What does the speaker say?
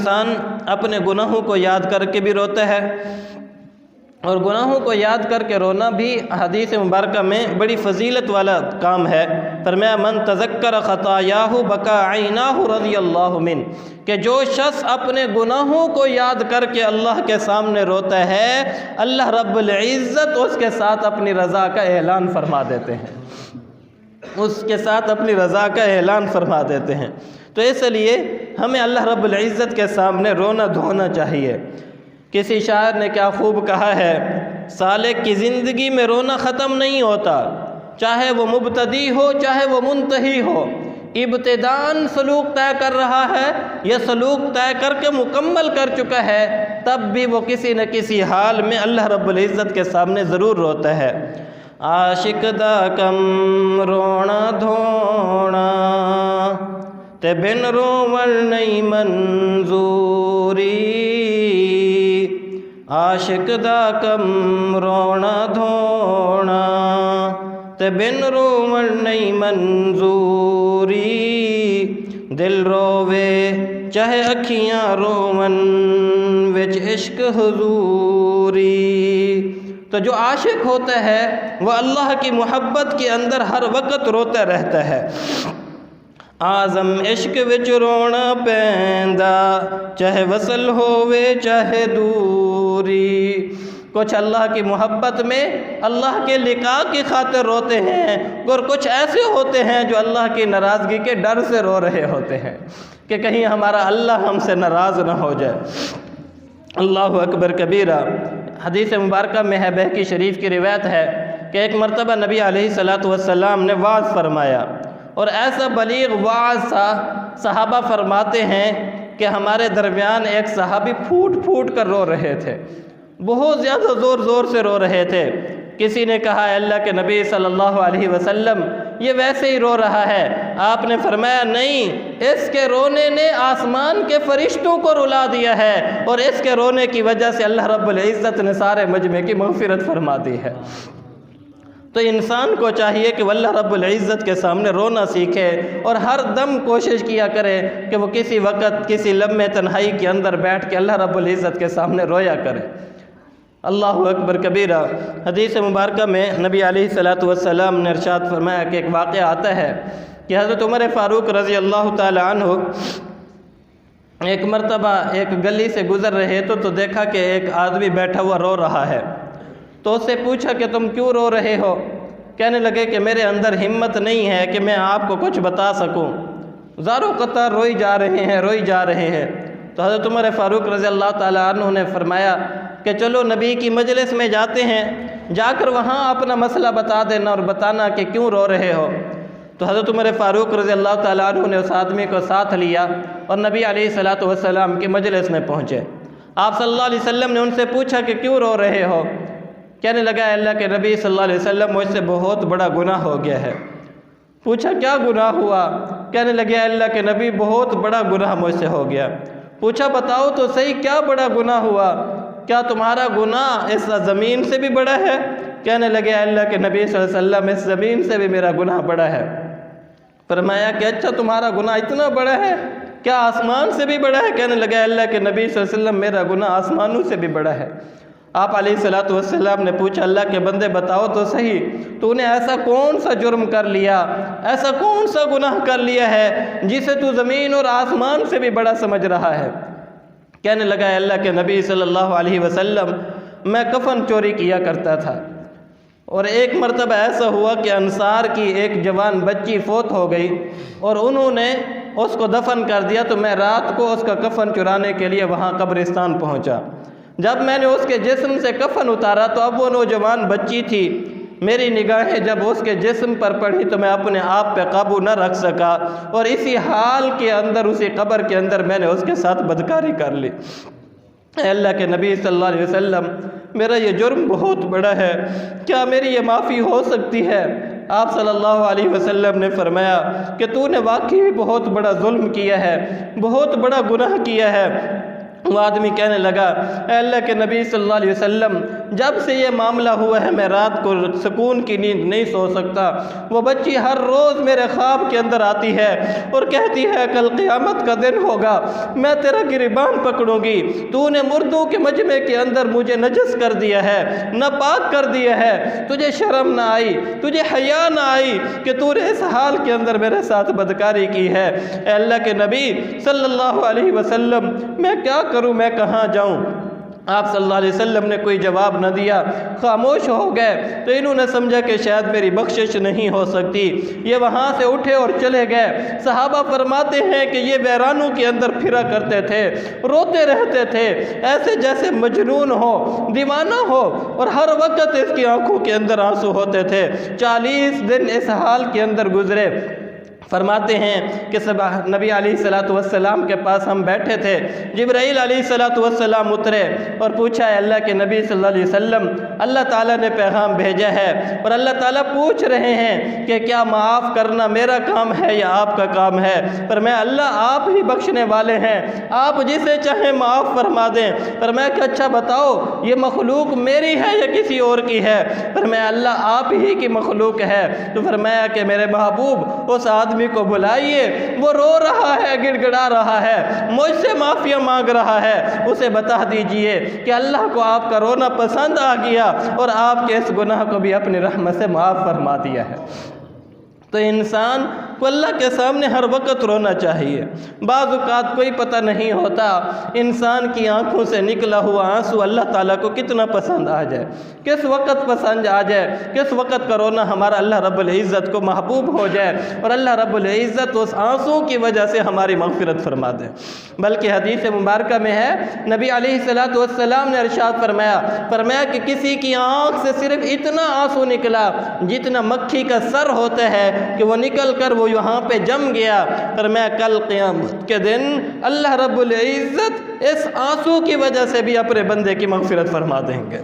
انسان اپنے گناہوں کو یاد کر کے بھی روتا ہے، اور گناہوں کو یاد کر کے رونا بھی حدیث مبارکہ میں بڑی فضیلت والا کام ہے۔ فرمایا من تذکر خطایاہ بکا عیناہ رضی اللہ عنہ، کہ جو شخص اپنے گناہوں کو یاد کر کے اللہ کے سامنے روتا ہے، اللہ رب العزت اس کے ساتھ اپنی رضا کا اعلان فرما دیتے ہیں، اس کے ساتھ اپنی رضا کا اعلان فرما دیتے ہیں۔ تو اس لیے ہمیں اللہ رب العزت کے سامنے رونا دھونا چاہیے۔ کسی شاعر نے کیا خوب کہا ہے، سالک کی زندگی میں رونا ختم نہیں ہوتا، چاہے وہ مبتدی ہو چاہے وہ منتہی ہو، ابتداً سلوک طے کر رہا ہے یا سلوک طے کر کے مکمل کر چکا ہے، تب بھی وہ کسی نہ کسی حال میں اللہ رب العزت کے سامنے ضرور روتا ہے۔ عاشق دا کم رونا دھونا تے بن رومن نہیں منظوری، عاشق دا کم رونا دھونا تے بن رومن نہیں منظوری، دل رووے چاہے اکھیاں رومن وچ عشق حضوری۔ تو جو عاشق ہوتا ہے وہ اللہ کی محبت کے اندر ہر وقت روتا رہتا ہے۔ اعظم عشق وچ رونا پیندا چاہے وصل ہووے چاہے دوری۔ کچھ اللہ کی محبت میں اللہ کے لقاء کی خاطر روتے ہیں، اور کچھ ایسے ہوتے ہیں جو اللہ کی ناراضگی کے ڈر سے رو رہے ہوتے ہیں کہ کہیں ہمارا اللہ ہم سے ناراض نہ ہو جائے۔ اللہ اکبر کبیرہ۔ حدیث مبارکہ میں ہے، بہقی شریف کی روایت ہے کہ ایک مرتبہ نبی علیہ السلام نے وعظ فرمایا، اور ایسا بلیغ وعظ تھا، صحابہ فرماتے ہیں کہ ہمارے درمیان ایک صحابی پھوٹ پھوٹ کر رو رہے تھے، بہت زیادہ زور زور سے رو رہے تھے۔ کسی نے کہا اے اللہ کے نبی صلی اللہ علیہ وسلم یہ ویسے ہی رو رہا ہے۔ آپ نے فرمایا نہیں، اس کے رونے نے آسمان کے فرشتوں کو رلا دیا ہے، اور اس کے رونے کی وجہ سے اللہ رب العزت نے سارے مجمع کی مغفرت فرما دی ہے۔ تو انسان کو چاہیے کہ وہ اللہ رب العزت کے سامنے رونا سیکھے، اور ہر دم کوشش کیا کرے کہ وہ کسی وقت کسی لمحے تنہائی کے اندر بیٹھ کے اللہ رب العزت کے سامنے رویا کرے۔ اللہ اکبر کبیرہ۔ حدیث مبارکہ میں نبی علیہ السلام نے ارشاد فرمایا کہ ایک واقعہ آتا ہے کہ حضرت عمر فاروق رضی اللہ تعالی عنہ ایک مرتبہ ایک گلی سے گزر رہے تو دیکھا کہ ایک آدمی بیٹھا ہوا رو رہا ہے، تو اس سے پوچھا کہ تم کیوں رو رہے ہو؟ کہنے لگے کہ میرے اندر ہمت نہیں ہے کہ میں آپ کو کچھ بتا سکوں، زاروں قطار روئی جا رہے ہیں۔ تو حضرت عمر فاروق رضی اللہ تعالی عنہ نے فرمایا کہ چلو نبی کی مجلس میں جاتے ہیں، جا کر وہاں اپنا مسئلہ بتا دینا اور بتانا کہ کیوں رو رہے ہو۔ تو حضرت عمر فاروق رضی اللہ تعالی عنہ نے اس آدمی کو ساتھ لیا اور نبی علیہ السلام کی مجلس میں پہنچے۔ آپ صلی اللہ علیہ وسلم نے ان سے پوچھا کہ کیوں رو رہے ہو؟ کہنے لگا اللہ کے نبی صلی اللہ علیہ وسلم مجھ سے بہت بڑا گناہ ہو گیا ہے۔ پوچھا کیا گناہ ہوا؟ کہنے لگے اللہ کے نبی بہت بڑا گناہ مجھ سے ہو گیا۔ پوچھا بتاؤ تو صحیح کیا بڑا گناہ ہوا؟ کیا تمہارا گناہ اس زمین سے بھی بڑا ہے؟ کہنے لگے اللہ کے نبی صلی اللہ علیہ وسلم اس زمین سے بھی میرا گناہ بڑا ہے۔ فرمایا کہ اچھا تمہارا گناہ اتنا بڑا ہے، کیا آسمان سے بھی بڑا ہے؟ کہنے لگا اللہ کے نبی صلی اللہ علیہ وسلم میرا گناہ آسمانوں سے بھی بڑا ہے۔ آپ علیہ السلام نے پوچھا اللہ کے بندے بتاؤ تو صحیح، تو نے ایسا کون سا جرم کر لیا، ایسا کون سا گناہ کر لیا ہے جسے تو زمین اور آسمان سے بھی بڑا سمجھ رہا ہے؟ کہنے لگا اللہ کے نبی صلی اللہ علیہ وسلم میں کفن چوری کیا کرتا تھا، اور ایک مرتبہ ایسا ہوا کہ انصار کی ایک جوان بچی فوت ہو گئی اور انہوں نے اس کو دفن کر دیا، تو میں رات کو اس کا کفن چرانے کے لیے وہاں قبرستان پہنچا۔ جب میں نے اس کے جسم سے کفن اتارا تو اب وہ نوجوان بچی تھی، میری نگاہیں جب اس کے جسم پر پڑھی تو میں اپنے آپ پہ قابو نہ رکھ سکا، اور اسی حال کے اندر اسی قبر کے اندر میں نے اس کے ساتھ بدکاری کر لی۔ اے اللہ کے نبی صلی اللہ علیہ وسلم میرا یہ جرم بہت بڑا ہے، کیا میری یہ معافی ہو سکتی ہے؟ آپ صلی اللہ علیہ وسلم نے فرمایا کہ تو نے واقعی بہت بڑا ظلم کیا ہے، بہت بڑا گناہ کیا ہے، وہ آدمی کہنے لگا اے اللہ کے نبی صلی اللہ علیہ وسلم جب سے یہ معاملہ ہوا ہے میں رات کو سکون کی نیند نہیں سو سکتا۔ وہ بچی ہر روز میرے خواب کے اندر آتی ہے اور کہتی ہے کل قیامت کا دن ہوگا، میں تیرا گریبان پکڑوں گی، تو نے مردوں کے مجمع کے اندر مجھے نجس کر دیا ہے، ناپاک کر دیا ہے، تجھے شرم نہ آئی، تجھے حیا نہ آئی کہ تو نے اس حال کے اندر میرے ساتھ بدکاری کی ہے۔ اے اللہ کے نبی صلی اللہ علیہ وسلم میں کیا کروں، میں کہاں جاؤں؟ آپ صلی اللہ علیہ وسلم نے کوئی جواب نہ دیا، خاموش ہو گئے۔ تو انہوں نے سمجھا کہ شاید میری بخشش نہیں ہو سکتی، یہ وہاں سے اٹھے اور چلے گئے۔ صحابہ فرماتے ہیں کہ یہ ویرانوں کے اندر پھرا کرتے تھے، روتے رہتے تھے، ایسے جیسے مجنون ہو، دیوانہ ہو، اور ہر وقت اس کی آنکھوں کے اندر آنسو ہوتے تھے۔ 40 دن اس حال کے اندر گزرے۔ فرماتے ہیں کہ نبی علیہ السلام کے پاس ہم بیٹھے تھے، جبرائیل علیہ السلام اترے اور پوچھا ہے اللہ کے نبی صلی اللہ علیہ وسلم اللہ تعالیٰ نے پیغام بھیجا ہے اور اللہ تعالیٰ پوچھ رہے ہیں کہ کیا معاف کرنا میرا کام ہے یا آپ کا کام ہے؟ فرمایا اللہ آپ ہی بخشنے والے ہیں، آپ جسے چاہیں معاف فرما دیں۔ فرمایا کہ اچھا بتاؤ یہ مخلوق میری ہے یا کسی اور کی ہے؟ فرمایا اللہ آپ ہی کی مخلوق ہے۔ تو فرمایا کہ میرے محبوب اس آدمی کو بلائیے، وہ رو رہا ہے، گڑ گڑا رہا ہے، مجھ سے معافیا مانگ رہا ہے، اسے بتا دیجئے کہ اللہ کو آپ کا رونا پسند آ گیا اور آپ کے اس گناہ کو بھی اپنی رحمت سے معاف فرما دیا ہے۔ تو انسان کو اللہ کے سامنے ہر وقت رونا چاہیے۔ بعض اوقات کوئی پتہ نہیں ہوتا انسان کی آنکھوں سے نکلا ہوا آنسو اللہ تعالیٰ کو کتنا پسند آ جائے، کس وقت پسند آ جائے، کس وقت کا رونا ہمارا اللہ رب العزت کو محبوب ہو جائے اور اللہ رب العزت اس آنسو کی وجہ سے ہماری مغفرت فرما دے۔ بلکہ حدیث مبارکہ میں ہے نبی علیہ السلام نے ارشاد فرمایا کہ کسی کی آنکھ سے صرف اتنا آنسو نکلا جتنا مکھی کا سر ہوتا ہے کہ وہ نکل کر وہ یہاں پہ جم گیا۔ فرمایا کل قیامت کے دن اللہ رب العزت اس آنسو کی وجہ سے بھی اپنے بندے کی مغفرت فرما دیں گے۔